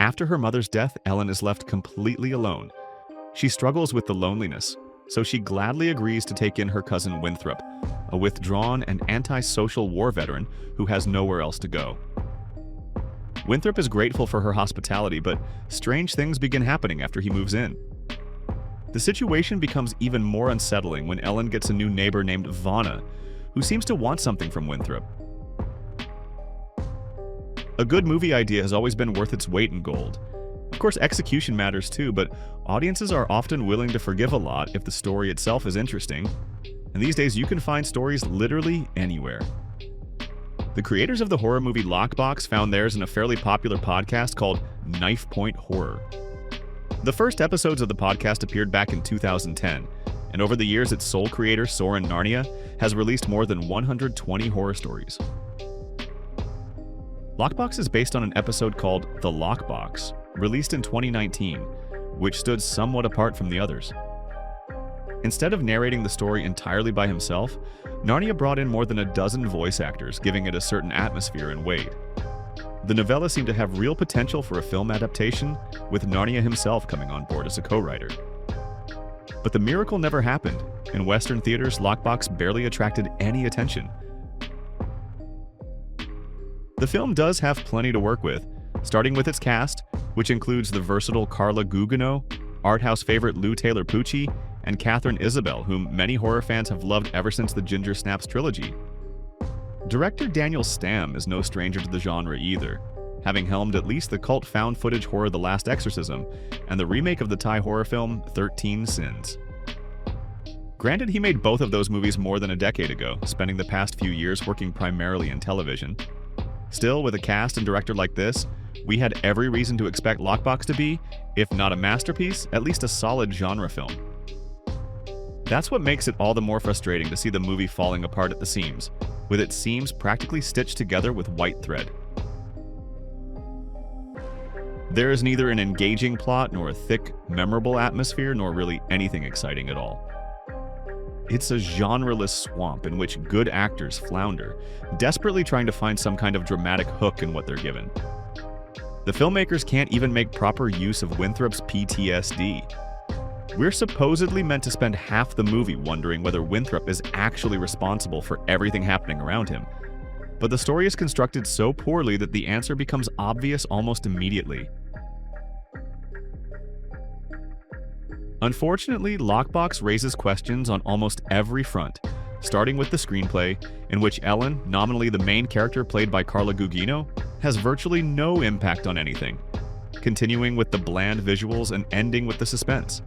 After her mother's death, Ellen is left completely alone. She struggles with the loneliness, so she gladly agrees to take in her cousin Winthrop, a withdrawn and anti-social war veteran who has nowhere else to go. Winthrop is grateful for her hospitality, but strange things begin happening after he moves in. The situation becomes even more unsettling when Ellen gets a new neighbor named Vonna, who seems to want something from Winthrop. A good movie idea has always been worth its weight in gold. Of course, execution matters too, but audiences are often willing to forgive a lot if the story itself is interesting. And these days, you can find stories literally anywhere. The creators of the horror movie Lockbox found theirs in a fairly popular podcast called Knife Point Horror. The first episodes of the podcast appeared back in 2010, and over the years, its sole creator, Soren Narnia, has released more than 120 horror stories. Lockbox is based on an episode called The Lockbox, released in 2019, which stood somewhat apart from the others. Instead of narrating the story entirely by himself, Narnia brought in more than a dozen voice actors, giving it a certain atmosphere and weight. The novella seemed to have real potential for a film adaptation, with Narnia himself coming on board as a co-writer. But the miracle never happened. In Western theaters, Lockbox barely attracted any attention. The film does have plenty to work with, starting with its cast, which includes the versatile Carla Gugino, art house favorite Lou Taylor Pucci, and Katharine Isabelle, whom many horror fans have loved ever since the Ginger Snaps trilogy. Director Daniel Stamm is no stranger to the genre either, having helmed at least the cult found-footage horror The Last Exorcism and the remake of the Thai horror film 13 Sins. Granted, he made both of those movies more than a decade ago, spending the past few years working primarily in television. Still, with a cast and director like this, we had every reason to expect Lockbox to be, if not a masterpiece, at least a solid genre film. That's what makes it all the more frustrating to see the movie falling apart at the seams, with its seams practically stitched together with white thread. There is neither an engaging plot, nor a thick, memorable atmosphere, nor really anything exciting at all. It's a genreless swamp in which good actors flounder, desperately trying to find some kind of dramatic hook in what they're given. The filmmakers can't even make proper use of Winthrop's PTSD. We're supposedly meant to spend half the movie wondering whether Winthrop is actually responsible for everything happening around him. But the story is constructed so poorly that the answer becomes obvious almost immediately. Unfortunately, Lockbox raises questions on almost every front, starting with the screenplay, in which Ellen, nominally the main character played by Carla Gugino, has virtually no impact on anything, continuing with the bland visuals and ending with the suspense.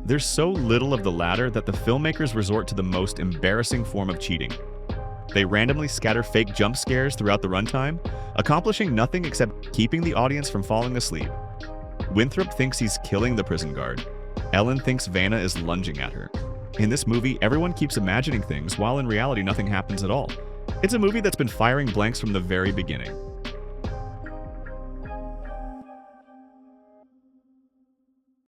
There's so little of the latter that the filmmakers resort to the most embarrassing form of cheating. They randomly scatter fake jump scares throughout the runtime, accomplishing nothing except keeping the audience from falling asleep. Winthrop thinks he's killing the prison guard. Ellen thinks Vanna is lunging at her. In this movie, everyone keeps imagining things, while in reality nothing happens at all. It's a movie that's been firing blanks from the very beginning.